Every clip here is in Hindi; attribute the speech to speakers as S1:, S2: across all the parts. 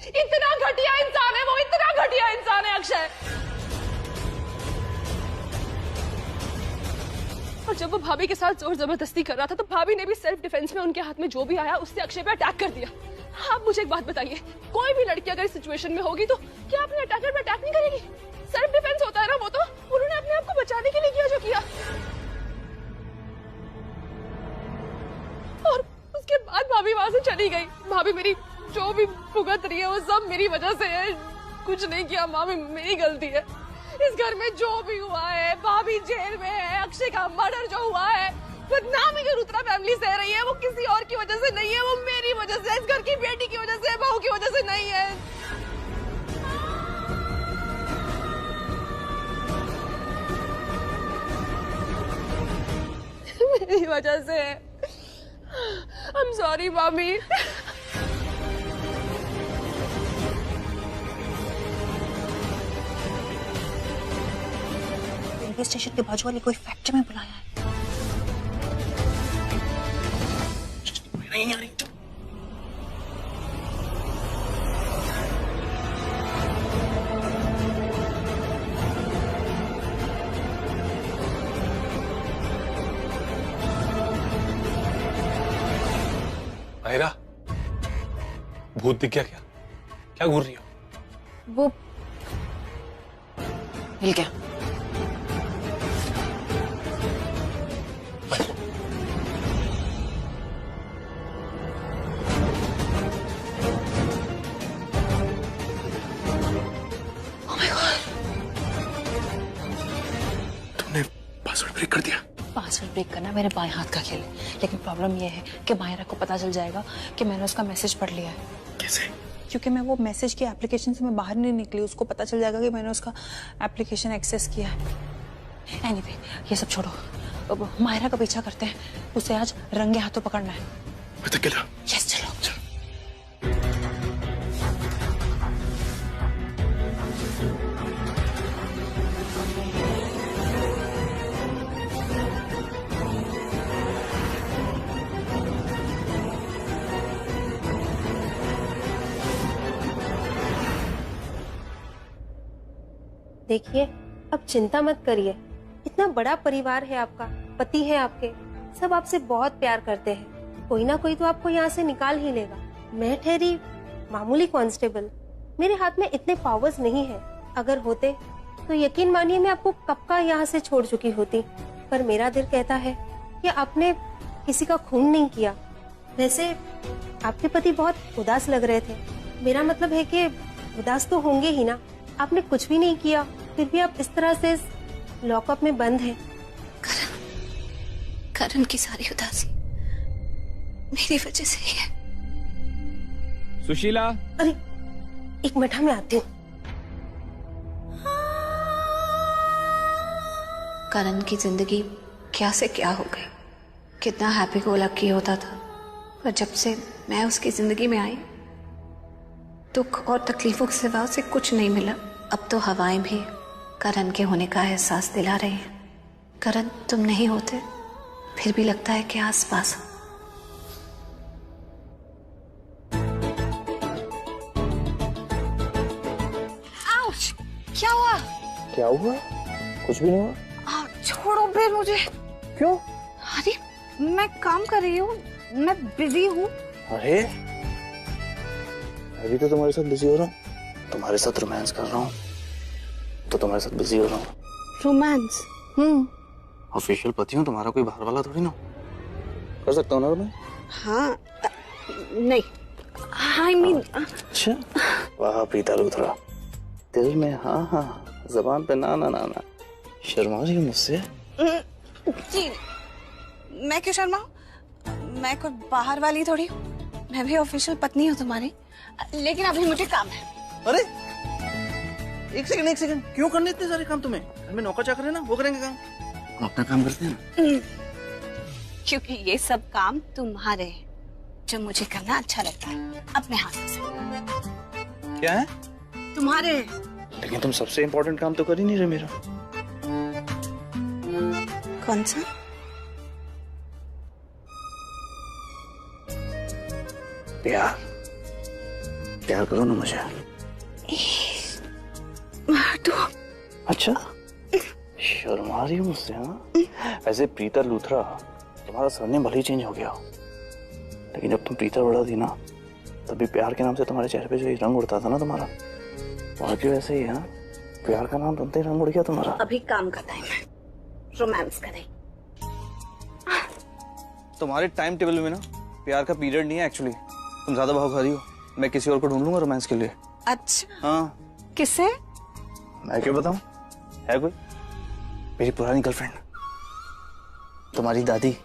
S1: इतना घटिया इंसान है वो, इतना घटिया इंसान है अक्षय। और जब वो भाभी के साथ जोर जबरदस्ती कर रहा था तो भाभी ने भी सेल्फ डिफेंस में उनके हाथ में जो भी आया उससे अक्षय पे अटैक कर दिया। आप मुझे एक बात बताइए, कोई भी लड़की अगर इस सिचुएशन में होगी तो क्या अपने अटैकर पे अटैक नहीं करेगी? सेल्फ डिफेंस होता है ना वो, तो उन्होंने अपने आप को बचाने के लिए किया जो किया। और उसके बाद भाभी वहां से चली गई। भाभी मेरी जो भी भुगत रही है वो सब मेरी वजह से है, कुछ नहीं किया माँ, मेरी गलती है। इस घर में जो भी हुआ है, भाभी जेल में है, अक्षय का मर्डर जो हुआ है, बदनामी जो रुद्रा फैमिली सह रही है वो किसी और की वजह से नहीं है, वो मेरी वजह से, इस घर की बेटी की वजह से, बहू की वजह से नहीं है। मेरी वजह से है। I'm sorry मामी।
S2: रेलवे स्टेशन के बाजू वाली कोई फैक्ट्री में बुलाया है। नहीं आ रही तो
S3: माहिरा, भूत दिख गया क्या? क्या घूर रही हो?
S2: वो मिल गया।
S3: तुमने पासवर्ड ब्रेक कर दिया?
S2: पासवर्ड ब्रेक करना मेरे बाएं हाथ का खेल है, लेकिन प्रॉब्लम यह है कि माहिरा को पता चल जाएगा कि मैंने उसका मैसेज पढ़ लिया है।
S3: कैसे?
S2: क्योंकि मैं वो मैसेज की एप्लीकेशन से मैं बाहर नहीं निकली, उसको पता चल जाएगा कि मैंने उसका एप्लीकेशन एक्सेस किया है। एनीवे, ये सब छोड़ो, अब माहिरा का पीछा करते हैं, उसे आज रंगे हाथों पकड़ना है। यस, चलो।
S4: देखिए, अब चिंता मत करिए, इतना बड़ा परिवार है आपका, पति है आपके, सब आपसे बहुत प्यार करते हैं। कोई ना कोई तो आपको यहाँ से निकाल ही लेगा। मैं ठहरी मामूली कांस्टेबल, मेरे हाथ में इतने पावर्स नहीं है। अगर होते तो यकीन मानिए मैं आपको कब का यहाँ से छोड़ चुकी होती। पर मेरा दिल कहता है कि आपने किसी का खून नहीं किया। वैसे आपके पति बहुत उदास लग रहे थे, मेरा मतलब है कि उदास तो होंगे ही ना। आपने कुछ भी नहीं किया, फिर भी आप इस तरह से लॉकअप में बंद हैं।
S2: करण की सारी उदासी मेरी वजह से ही है।
S5: सुशीला,
S4: अरे एक मिनट, मैं आती हूँ।
S2: करण की जिंदगी क्या से क्या हो गई। कितना हैप्पी गो लकी होता था, पर जब से मैं उसकी जिंदगी में आई दुख और तकलीफों के सिवा उसे कुछ नहीं मिला। अब तो हवाएं भी करण के होने का एहसास दिला रही हैं। करण तुम नहीं होते फिर भी लगता है कि आस पास हो। क्या हुआ?
S6: क्या हुआ? कुछ भी नहीं हुआ।
S2: छोड़ो फिर मुझे।
S6: क्यों?
S2: अरे मैं काम कर रही हूँ, मैं बिजी हूँ।
S6: अरे अभी तो तुम्हारे साथ बिजी हो रहा हूँ, तुम्हारे साथ रोमांस कर रहा हूँ तो तुम्हारे साथ बिजी हो रहा हूँ।
S2: रोमांस?
S6: ऑफिशियल पति हूँ तुम्हारा, कोई बाहर वाला थोड़ी ना। कर सकता हूँ ना मैं?
S2: हाँ नहीं, आई मीन।
S6: अच्छा, वाह पीता लूथरा, दिल में हाँ हाँ, जबान पे ना ना ना ना। शर्मा रही हो मुझसे?
S2: जी मैं क्यों शर्माऊं? मैं कोई बाहर वाली थोड़ी हूँ, मैं भी ऑफिशियल पत्नी हूँ तुम्हारी। लेकिन अभी मुझे काम है।
S6: अरे एक सेकंड, क्यों करने इतने सारे काम तुम्हें? घर में नौकर चाकर है ना, वो करेंगे काम। हम अपना काम करते हैं ना।
S2: क्योंकि ये सब काम तुम्हारे हैं, जो मुझे करना अच्छा लगता है अपने हाथों से।
S6: क्या है?
S2: तुम्हारे।
S6: लेकिन तुम सबसे इम्पोर्टेंट काम तो कर ही नहीं रहे मेरा।
S2: कौन सा?
S6: प्यार। प्यार करो ना मुझे।
S2: मार दो।
S6: अच्छा, शर्मा रही हो मुझसे? हाँ, ऐसे प्रीता लूथरा तुम्हारा सरनेम भले ही चेंज हो गया, लेकिन जब तुम प्रीता बड़ा थी ना, तभी प्यार के नाम से तुम्हारे चेहरे पे जो ये रंग उड़ता था ना तुम्हारा, बाकी वैसे ही है। प्यार का नाम सुनते ही रंग उड़ गया तुम्हारा।
S2: अभी काम का टाइम है, रोमांस करें।
S6: तुम्हारे टाइम टेबल में ना प्यार का पीरियड नहीं है एक्चुअली। तुम ज्यादा भाव खा रही हो। मैं किसी और को ढूंढ लूंगा रोमांस के लिए।
S2: अच्छा,
S6: हाँ।
S2: किससे?
S6: मैं क्यों बताऊं? है कोई? मेरी पुरानी गर्लफ्रेंड, तुम्हारी दादी,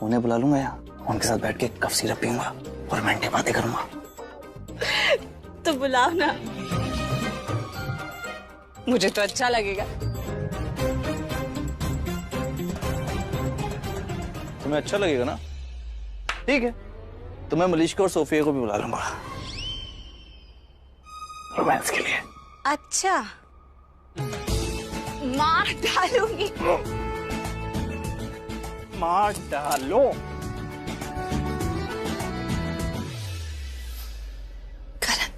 S6: उन्हें बुला लूंगा यहाँ, उनके साथ बैठ के कफ सिरप पीऊंगा और रोमांटिक बातें करूंगा।
S2: तो बुलाओ ना, मुझे तो अच्छा लगेगा।
S6: तुम्हें अच्छा लगेगा ना? ठीक है, तो मैं मलिश्का और सोफिया को भी बुला लूंगा रोमांस के लिए।
S2: अच्छा, मार डालूंगी।
S6: मार डालो।
S2: करण,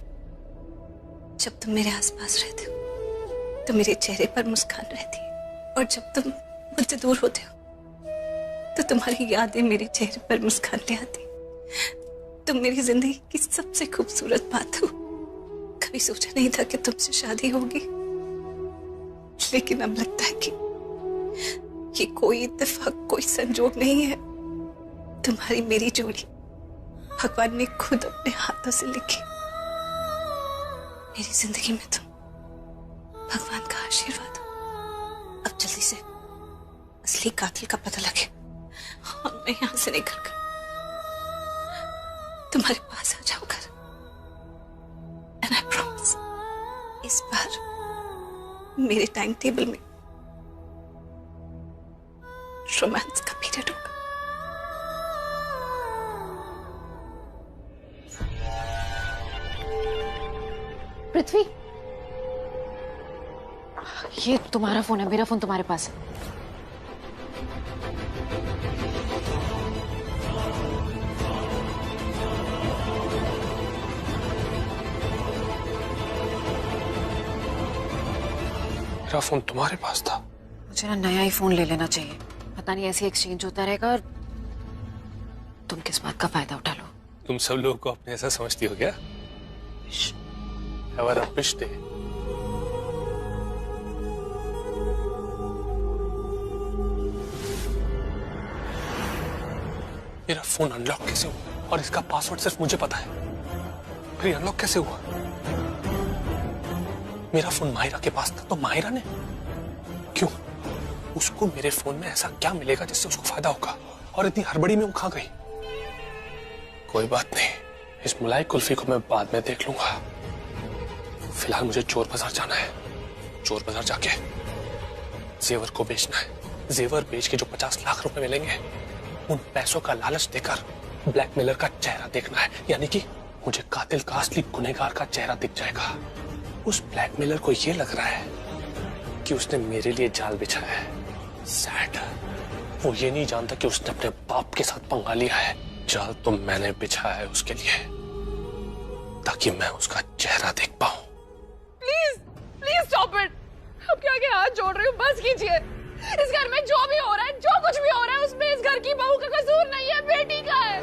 S2: जब तुम मेरे आसपास रहते हो तो मेरे चेहरे पर मुस्कान रहती है, और जब तुम मुझसे दूर होते हो तो तुम्हारी यादें मेरे चेहरे पर मुस्कान ले आती। तुम मेरी जिंदगी की सबसे खूबसूरत बात हो। कभी सोचा नहीं था कि तुमसे शादी होगी, लेकिन अब लगता है कि ये कोई इत्तेफाक, कोई संजोग नहीं है। तुम्हारी मेरी जोड़ी भगवान ने खुद अपने हाथों से लिखी। मेरी जिंदगी में तुम भगवान का आशीर्वाद हो। अब जल्दी से असली कातिल का पता लगे और मैं यहां से निकलकर तुम्हारे पास आ जाऊंगा। एंड आई प्रॉमिस, इस बार मेरे टाइम टेबल में रोमांस का पीरियड होगा।
S5: पृथ्वी, ये तुम्हारा फोन है, मेरा फोन तुम्हारे पास है।
S3: मेरा फोन तुम्हारे पास था?
S5: मुझे ना नया ही फोन ले लेना चाहिए। पता नहीं ऐसे एक्सचेंज होता रहेगा और तुम किस बात का फायदा उठा लो।
S3: तुम सब लोगों को अपने ऐसा समझती हो क्या? हमारा पिछते मेरा फोन अनलॉक कैसे हुआ? और इसका पासवर्ड सिर्फ मुझे पता है। फिर अनलॉक कैसे हुआ? मेरा फोन माहिरा के पास था, तो माहिरा ने क्यों? उसको मेरे फोन में ऐसा क्या मिलेगा जिससे उसको फायदा होगा? और इतनी हड़बड़ी में वो कहां गई? कोई बात नहीं, इस मलाई कुल्फी को मैं बाद में देख लूंगा। फिलहाल मुझे चोर बाजार जाना है। चोर बाजार जाके जेवर को बेचना है। जेवर बेच के जो 50 लाख रुपए मिलेंगे, उन पैसों का लालच देकर ब्लैकमेलर का चेहरा देखना है। यानी कि मुझे कातिल का असली गुनहगार का चेहरा दिख जाएगा। उस ब्लैकमेलर को यह लग रहा है कि उसने मेरे लिए जाल बिछाया है। सैड, वो ये नहीं जानता कि उसने अपने बाप के साथ पंगा लिया है। जाल तो मैंने बिछाया है उसके लिए, ताकि मैं उसका चेहरा देख पाऊं।
S1: Please please stop it. अब क्या के हाथ जोड़ रही हूँ, बस कीजिए। इस घर में जो भी हो रहा है, जो कुछ भी हो रहा है, उसमें इस घर की बहू का कसूर नहीं है, बेटी का है।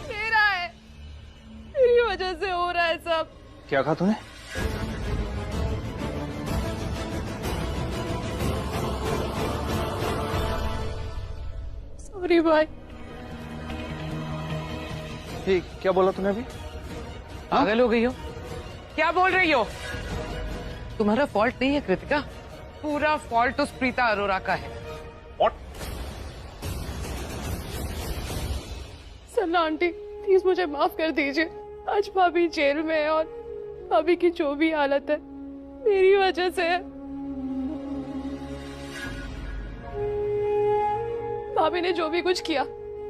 S1: मेरा है, मेरी वजह से हो रहा है सब।
S6: क्या कहा तूने?
S1: सॉरी भाई।
S6: ये क्या बोला तूने अभी?
S7: पागल हो गई हो? क्या बोल रही हो? तुम्हारा फॉल्ट नहीं है कृतिका, पूरा फॉल्ट उस प्रीता अरोरा का है।
S1: सन्ना आंटी, प्लीज मुझे माफ कर दीजिए। आज भाभी जेल में है और भाभी की जो भी हालत है मेरी वजह से है। भाभी ने जो भी कुछ किया,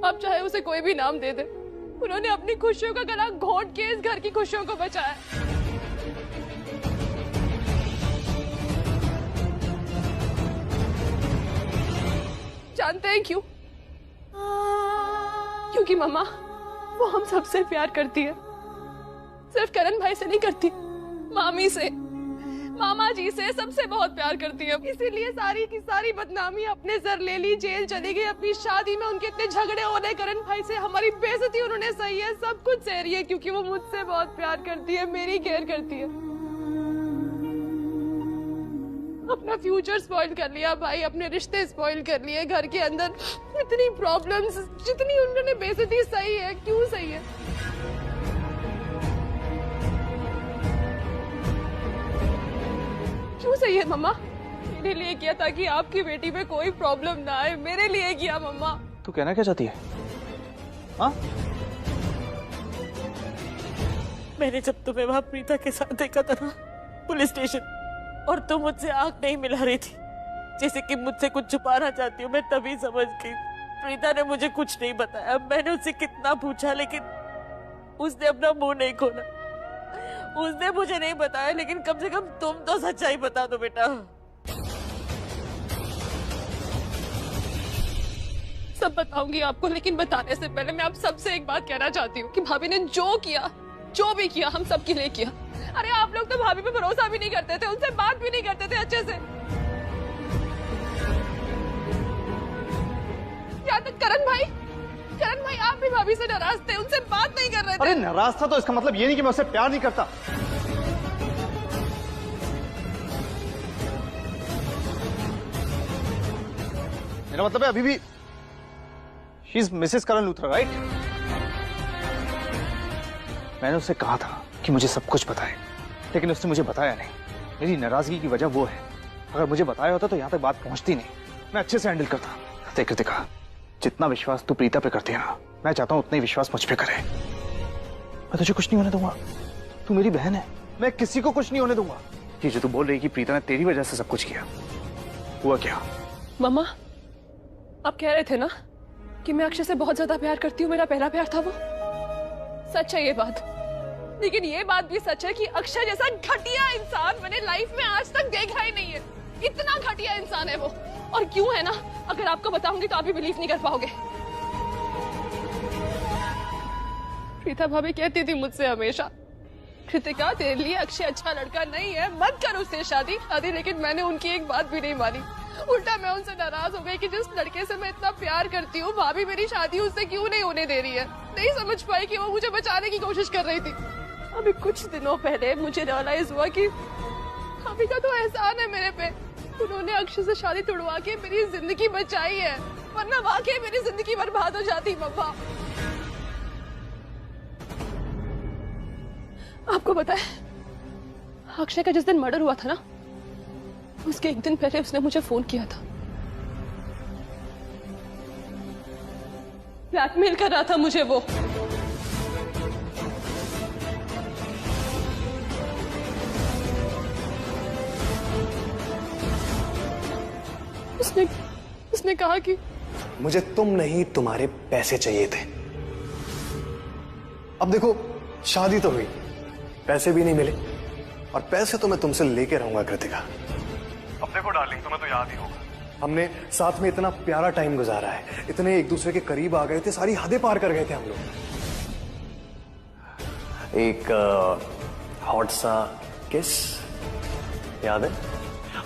S1: आप चाहे उसे कोई भी नाम दे दे, उन्होंने अपनी खुशियों का गला घोंट के इस घर की खुशियों को बचाया। जानते हैं क्यों? क्योंकि मम्मा वो हम सबसे प्यार करती है, सिर्फ करण भाई से नहीं करती, मामी से, मामा जी से, सबसे बहुत प्यार करती है। इसीलिए सारी की सारी बदनामी अपने सर ले ली, जेल चली गई, अपनी शादी में उनके इतने झगड़े हो रहे करण भाई से, हमारी बेइज्जती उन्होंने सही है, सब कुछ सह रही है, क्योंकि वो मुझसे बहुत प्यार करती है, मेरी केयर करती है। अपना फ्यूचर स्पॉइल कर लिया भाई, अपने रिश्ते स्पॉइल कर लिए, घर के अंदर इतनी प्रॉब्लम्स, जितनी उन्होंने बेइज्जती सही है, क्यों सही है? क्यों सही है मम्मा? मेरे लिए किया ताकि आपकी बेटी में कोई प्रॉब्लम ना आए, मेरे लिए किया मम्मा।
S6: तू कहना क्या चाहती है? हाँ?
S8: मैंने जब तुम्हें वहां प्रीता के साथ देखा था ना पुलिस स्टेशन, और तुम मुझसे आंख नहीं मिला रही थी, जैसे कि मुझसे कुछ छुपाना चाहती हूँ, मैं तभी समझ गई प्रीता ने मुझे कुछ नहीं बताया। मैंने उससे कितना पूछा लेकिन उसने अपना मुंह नहीं खोला, उसने मुझे नहीं बताया, लेकिन कम से कम तुम तो सच्चाई बता दो बेटा।
S1: सब बताऊंगी आपको, लेकिन बताने से पहले मैं आप सबसे एक बात कहना चाहती हूँ कि भाभी ने जो किया, जो भी किया, हम सबके लिए किया। अरे आप लोग तो भाभी पे भरोसा भी नहीं करते थे, उनसे बात भी नहीं करते थे अच्छे से। यहाँ तक करण भाई आप भी भाभी से नाराज थे, उनसे बात नहीं कर रहे थे।
S6: अरे नाराज था तो इसका मतलब ये नहीं कि मैं उससे प्यार नहीं करता। मेरा मतलब है अभी भी she is Mrs Karan Luthra, right? मैंने उससे कहा था कि मुझे सब कुछ बताए, लेकिन उसने मुझे बताया नहीं। मेरी नाराजगी की वजह वो है, अगर मुझे बताया होता तो यहाँ तक बात पहुंचती नहीं, मैं अच्छे से हैंडल करता। देख कृतिका, जितना विश्वास तू प्रीता पे करती है ना, मैं चाहता हूँ उतना ही विश्वास मुझ पे करे। मैं तुझे कुछ नहीं होने दूंगा, तू मेरी बहन है, मैं किसी को कुछ नहीं होने दूंगा। ये जो तू बोल रही कि प्रीता ने तेरी वजह से सब कुछ किया, हुआ क्या?
S1: मम्मा, आप कह रहे थे ना कि मैं अक्षय से बहुत ज्यादा प्यार करती हूँ, मेरा पहला प्यार था वो। सच है ये बात, लेकिन ये बात भी सच है कि अक्षय जैसा घटिया इंसान मैंने लाइफ में आज तक देखा ही नहीं है। इतना घटिया इंसान है वो, और क्यों है ना, अगर आपको बताऊंगी तो आप भी बिलीव नहीं कर पाओगे। प्रीता भाभी कहती थी मुझसे हमेशा, कृतिका तेरे लिए अक्षय अच्छा लड़का नहीं है, मत कर उससे शादी। लेकिन मैंने उनकी एक बात भी नहीं मानी, उल्टा मैं उनसे नाराज हो गई कि जिस लड़के से मैं इतना प्यार करती हूँ, भाभी मेरी शादी उससे क्यों नहीं होने दे रही है। नहीं समझ पाई कि वो मुझे बचाने की कोशिश कर रही थी। अभी कुछ दिनों पहले मुझे रियलाइज हुआ कि भाभी का तो एहसान है मेरे पे, उन्होंने अक्षय से शादी तुड़वा के मेरी जिंदगी बचाई है, वरना वाकई मेरी जिंदगी बर्बाद हो जाती। मम्मा, आपको पता है अक्षय का जिस दिन मर्डर हुआ था ना, उसके एक दिन पहले उसने मुझे फोन किया था, ब्लैकमेल कर रहा था मुझे वो। उसने कहा कि
S3: मुझे तुम नहीं, तुम्हारे पैसे चाहिए थे। अब देखो, शादी तो हुई, पैसे भी नहीं मिले, और पैसे तो मैं तुमसे लेके रहूंगा कृतिका। अब देखो डार्लिंग, तुम्हें तो याद ही होगा, हमने साथ में इतना प्यारा टाइम गुजारा है, इतने एक दूसरे के करीब आ गए थे, सारी हदें पार कर गए थे हम लोग। एक हॉट सा किस याद है?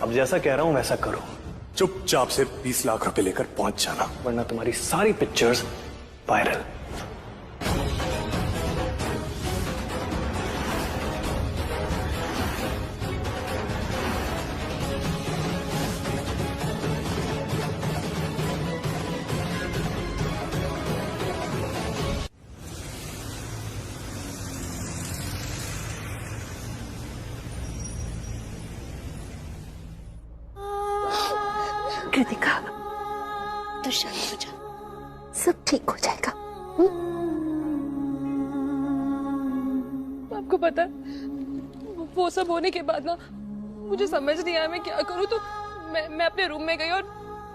S3: अब जैसा कह रहा हूं वैसा करो, चुपचाप से 20 लाख रुपए लेकर पहुंच जाना, वरना तुम्हारी सारी पिक्चर्स वायरल।
S2: कृतिका, तू शांत हो जा, सब ठीक हो जाएगा।
S1: आपको पता है, वो सब होने के बाद ना मुझे समझ नहीं आया मैं क्या करूं, तो मैं अपने रूम में गई और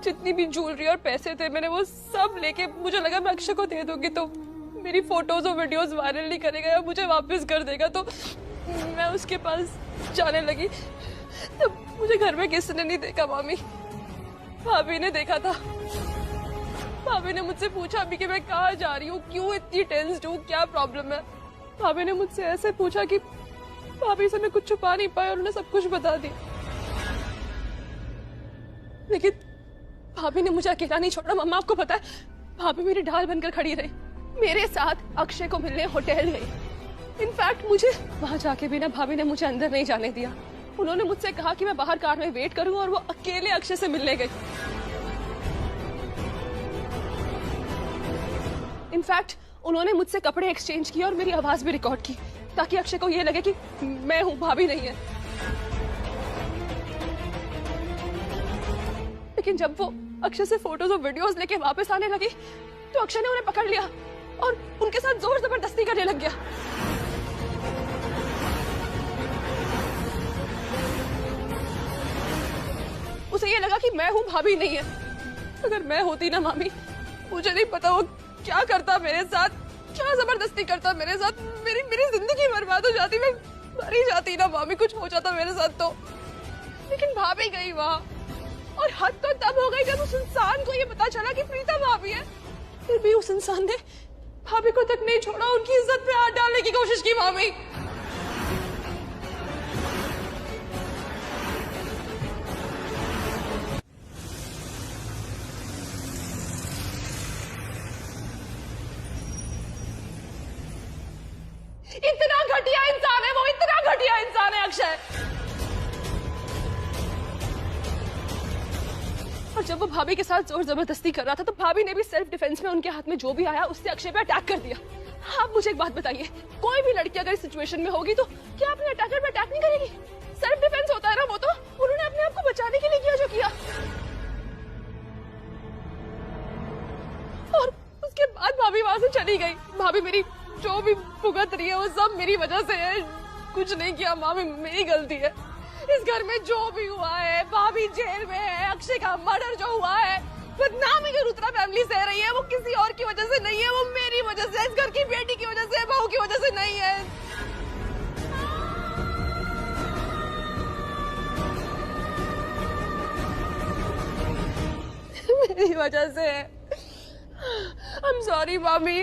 S1: जितनी भी ज्वेलरी और पैसे थे मैंने वो सब लेके, मुझे लगा मैं अक्षय को दे दूंगी तो मेरी फोटोज और वीडियोस वायरल नहीं करेगा या मुझे वापस कर देगा। तो मैं उसके पास जाने लगी, तब मुझे घर में किसी ने नहीं देखा, मामी भाभी ने देखा था। भाभी ने मुझसे पूछा अभी कि मैं कहाँ जा रही हूँ, क्यों इतनी टेंस्ड हूँ, क्या प्रॉब्लम है। भाभी ने मुझसे ऐसे पूछा कि भाभी से मैं कुछ छुपा नहीं पाया और उन्हें सब कुछ बता दिया। लेकिन भाभी ने मुझे अकेला नहीं छोड़ा। मम्मा आपको पता है, भाभी मेरी ढाल बनकर खड़ी रही, मेरे साथ अक्षय को मिलने होटल गई। इनफैक्ट मुझे वहां जाके भी ना भाभी ने मुझे अंदर नहीं जाने दिया। उन्होंने मुझसे कहा कि मैं बाहर कार में वेट करूं और वो अकेले अक्षय से मिलने गई। इनफैक्ट उन्होंने मुझसे कपड़े एक्सचेंज किए और मेरी आवाज भी रिकॉर्ड की ताकि अक्षय को ये लगे कि मैं हूं, भाभी नहीं है। लेकिन जब वो अक्षय से फोटोज और वीडियोस लेके वापस आने लगी तो अक्षय ने उन्हें पकड़ लिया और उनके साथ जोर जबरदस्ती करने लग गया। उसे ये लगा कि मैं हूं, भाभी नहीं है। अगर मैं होती ना मामी, मुझे नहीं पता वो क्या करता मेरे साथ, क्या जबरदस्ती करता मेरे साथ। मेरी जिंदगी बर्बाद हो जाती, मैं मर ही जाती ना मामी, कुछ हो जाता मेरे साथ तो। लेकिन भाभी गई वहां और हद तो तब हो गई जब उस इंसान को ये पता चला कि प्रीता भाभी है। फिर भी उस इंसान ने भाभी को तक नहीं छोड़ा, उनकी इज्जत पे हाथ डालने की कोशिश की मामी। इतना घटिया इंसान है वो, इतना घटिया इंसान है अक्षय। और जब वो भाभी के साथ जोर जबरदस्ती कर रहा था तो भाभी ने भी सेल्फ डिफेंस में उनके हाथ में जो भी आया उससे अक्षय पे अटैक कर दिया। आप मुझे एक बात बताइए, कोई भी लड़की अगर इस सिचुएशन में होगी तो क्या अपने अटैकर पे अटैक नहीं करेगी? सेल्फ डिफेंस होता है ना वो, तो उन्होंने अपने आप को बचाने के लिए किया जो किया। और उसके बाद भाभी वहां से चली गई। भाभी मेरी जो भी भुगत रही है वो सब मेरी वजह से है। कुछ नहीं किया मामी, मेरी गलती है। इस घर में जो भी हुआ है, भाभी जेल में है, अक्षय का मर्डर जो हुआ है, बदनामी जो रुद्रा फैमिली सह रही है, वो किसी और की वजह से नहीं है, वो मेरी वजह से, इस घर की बेटी की वजह से, बहू की वजह से नहीं है। मेरी वजह से। I'm sorry, मामी।